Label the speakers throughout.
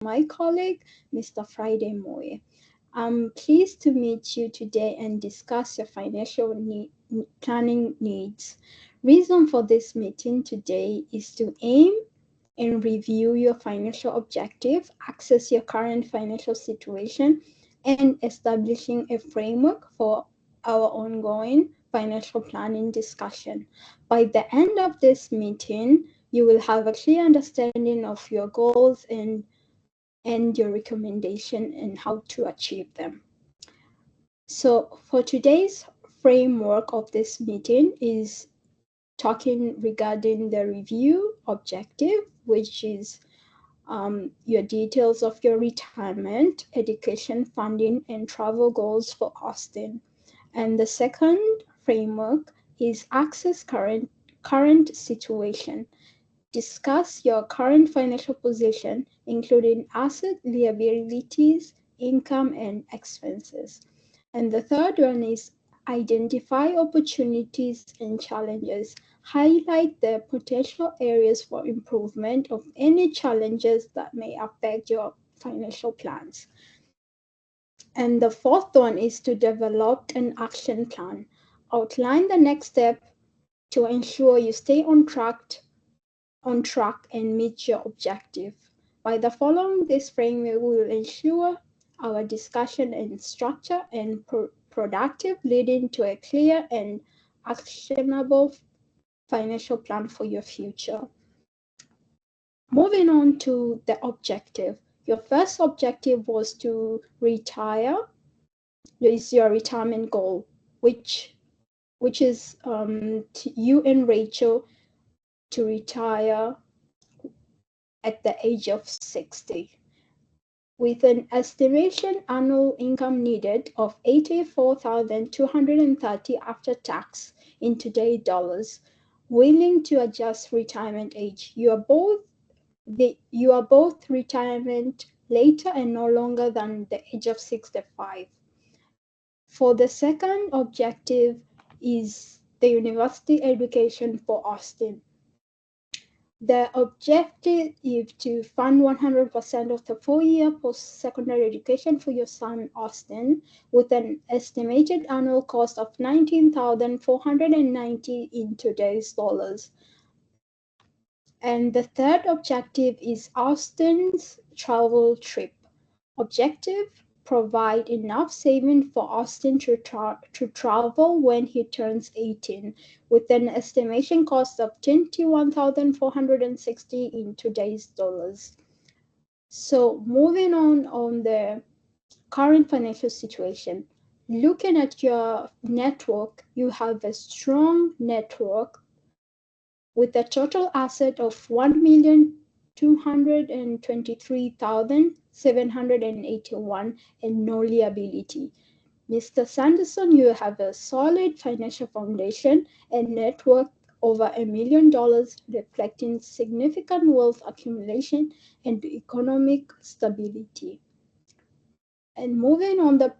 Speaker 1: my colleague, Mr. Friday Moye. I'm pleased to meet you today and discuss your financial planning needs. Reason for this meeting today is to aim and review your financial objective, assess your current financial situation, and establishing a framework for our ongoing financial planning discussion. By the end of this meeting, you will have a clear understanding of your goals and your recommendation and how to achieve them. So for today's framework of this meeting is talking regarding the review objective, which is your details of your retirement, education, funding, and travel goals for Austin. And the second framework is access current situation. Discuss your current financial position, including asset, liabilities, income, and expenses. And the third one is identify opportunities and challenges. Highlight the potential areas for improvement of any challenges that may affect your financial plans. And the fourth one is to develop an action plan. Outline the next step to ensure you stay on track and meet your objective. By the following this framework, we will ensure our discussion and structure and productive, leading to a clear and actionable financial plan for your future. Moving on to the objective. Your first objective was to retire. Is your retirement goal, which is you and Rachel to retire at the age of 60. With an estimation annual income needed of $84,230 after tax in today's dollars, willing to adjust retirement age. You are both retirement later and no longer than the age of 65. For the second objective is the university education for Austin. The objective is to fund 100% of the 4-year post-secondary education for your son, Austin, with an estimated annual cost of $19,490 in today's dollars. And the third objective is Austin's travel trip. Objective, provide enough savings for Austin to travel when he turns 18, with an estimation cost of $21,460 in today's dollars. So moving on the current financial situation, looking at your network, you have a strong network with a total asset of $1,223,781 and no liability. Mr. Sanderson, you have a solid financial foundation and net worth over $1 million, reflecting significant wealth accumulation and economic stability. And moving on the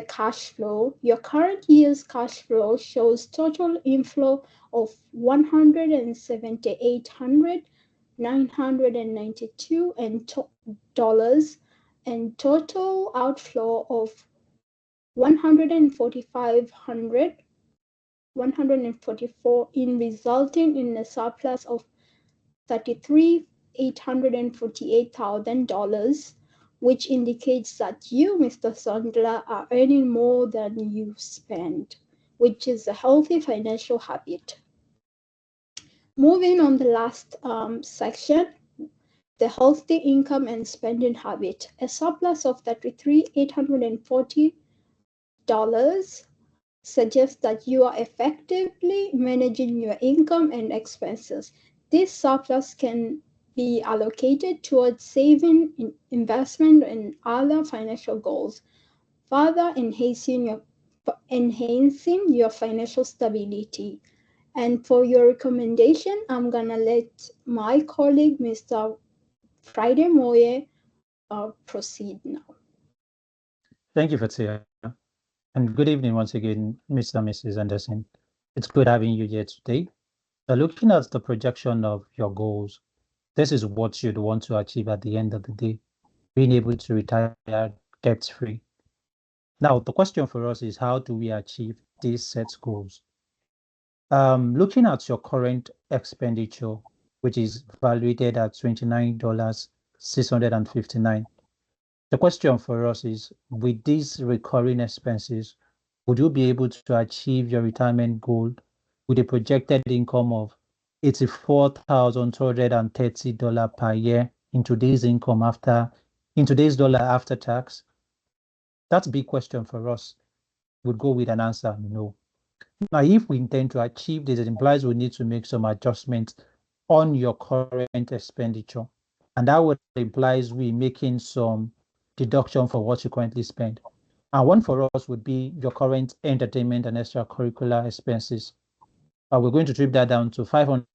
Speaker 1: cash flow, your current year's cash flow shows total inflow of $178,992 and total outflow of $144 resulting in a surplus of $33,848,000, which indicates that you, Mr. Sandler, are earning more than you spend, which is a healthy financial habit. Moving on the last section, the healthy income and spending habit. A surplus of $33,840 suggests that you are effectively managing your income and expenses. This surplus can be allocated towards saving, investment, and other financial goals, further enhancing your financial stability. And for your recommendation, I'm gonna let my colleague, Mr. Friday Moye, proceed now.
Speaker 2: Thank you, Fatia. And good evening once again, Mr. and Mrs. Anderson. It's good having you here today. Looking at the projection of your goals, this is what you'd want to achieve at the end of the day. being able to retire debt-free. Now, the question for us is, how do we achieve these set goals? Looking at your current expenditure, which is valued at $29,659, the question for us is, with these recurring expenses, would you be able to achieve your retirement goal with a projected income of $84,230 per year in today's dollar after tax? That's a big question for us. Would go with an answer no. Now, if we intend to achieve this, it implies we need to make some adjustments on your current expenditure. And that would implies we making some deduction for what you currently spend. And one for us would be your current entertainment and extracurricular expenses. We're going to trip that down to $500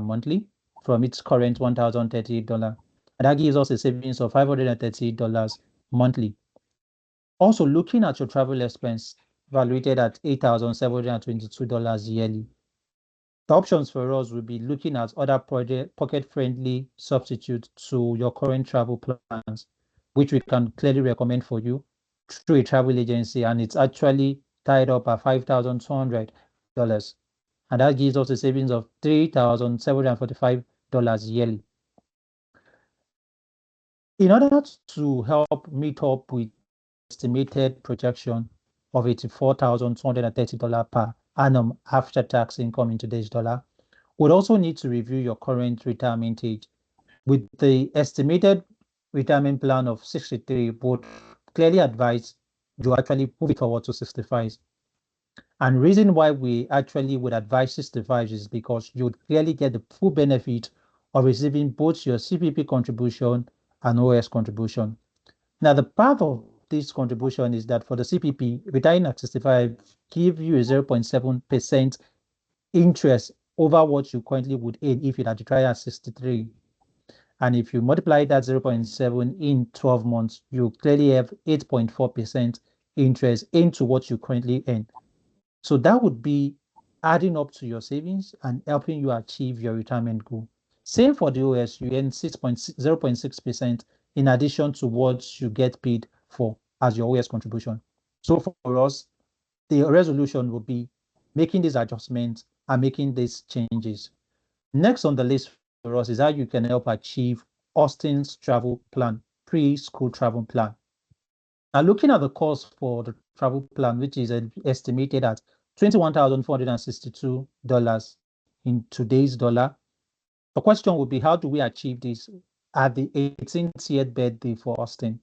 Speaker 2: monthly from its current $1,038. And that gives us a savings of $538 monthly. Also, looking at your travel expense, valued at $8,722 yearly. The options for us will be looking at other pocket-friendly substitutes to your current travel plans, which we can clearly recommend for you through a travel agency, and it's actually tied up at $5,200. And that gives us a savings of $3,745 yearly. In order to help meet up with estimated projection of $84,230 per annum after tax income in today's dollar, we'd also need to review your current retirement age. With the estimated retirement plan of 63, would clearly advise you actually move it forward to 65. And reason why we actually would advise 65 is because you would clearly get the full benefit of receiving both your CPP contribution and OS contribution. Now, the part of this contribution is that for the CPP, retiring at 65 give you a 0.7% interest over what you currently would earn if you had retired at 63. And if you multiply that 0.7 in 12 months, you clearly have 8.4% interest into what you currently earn. So that would be adding up to your savings and helping you achieve your retirement goal. Same for the OS, you earn 0.6% in addition to what you get paid for as your OS contribution. So for us, the resolution will be making these adjustments and making these changes. Next on the list for us is how you can help achieve Austin's travel plan, preschool travel plan. Now, looking at the cost for the travel plan, which is estimated at $21,462 in today's dollar, the question would be, how do we achieve this at the 18th year birthday for Austin?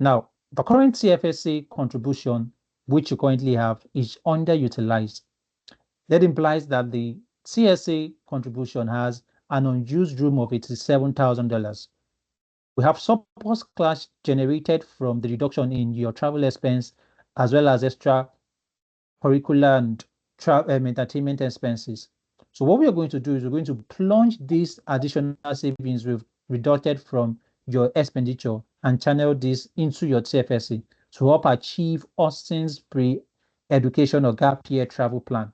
Speaker 2: Now, the current CFSA contribution, which you currently have, is underutilized. That implies that the CSA contribution has an unused room of $87,000. We have surplus cash generated from the reduction in your travel expense, as well as extra curricular and entertainment expenses. So what we are going to do is we're going to plunge these additional savings we've deducted from your expenditure and channel this into your TFSA to help achieve Austin's pre-education or gap year travel plan.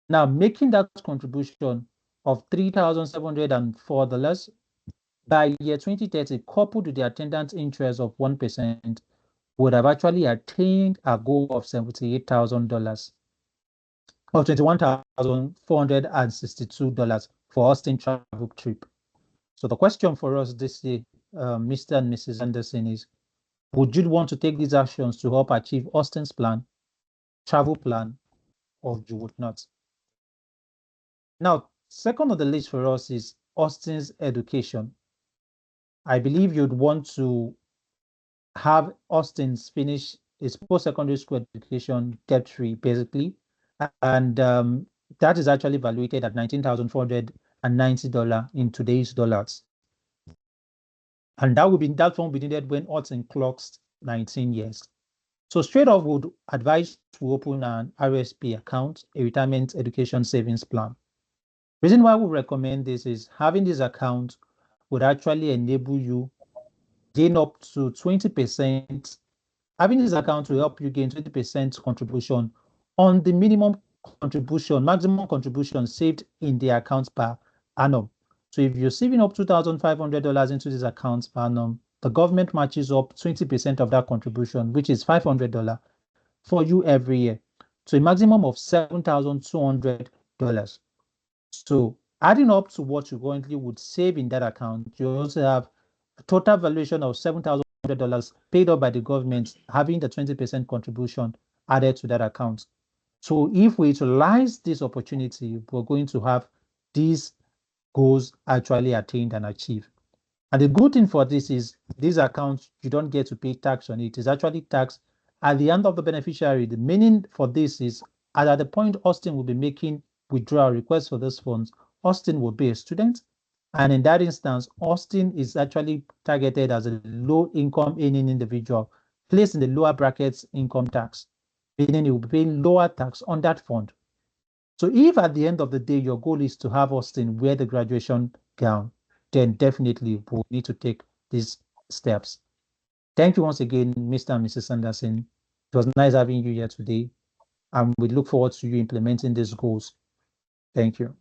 Speaker 2: Now, making that contribution of $3,704 by year 2030, coupled with the attendance interest of 1%, would have actually attained a goal of $78,000 or $21,462 for Austin travel trip. So the question for us this year, Mr. and Mrs. Anderson, is, would you want to take these actions to help achieve Austin's travel plan, or you would not? Now, second on the list for us is Austin's education. I believe you'd want to have Austin's finish his post-secondary school education debt-free, basically, and that is actually valuated at $19,490 in today's dollars. And that form will be needed when Austin clocks 19 years. So straight off, would advise to open an RSP account, a retirement education savings plan. Reason why we recommend this is having this account would actually enable you gain up to 20%. Having this account will help you gain 20% contribution on the maximum contribution saved in the account per annum. So if you're saving up $2,500 into this account per annum, the government matches up 20% of that contribution, which is $500 for you every year, to a maximum of $7,200. So adding up to what you currently would save in that account, you also have a total valuation of $7,100 paid up by the government, having the 20% contribution added to that account. So if we utilize this opportunity, we're going to have these goals actually attained and achieved. And the good thing for this is these accounts, you don't get to pay tax on it. It's actually taxed at the end of the beneficiary. The meaning for this is at the point Austin will be making withdrawal requests for those funds, Austin will be a student. And in that instance, Austin is actually targeted as a low income earning individual placed in the lower brackets income tax, meaning he will be paying lower tax on that fund. So if at the end of the day, your goal is to have Austin wear the graduation gown, then definitely we'll need to take these steps. Thank you once again, Mr. and Mrs. Sanderson. It was nice having you here today, and we look forward to you implementing these goals. Thank you.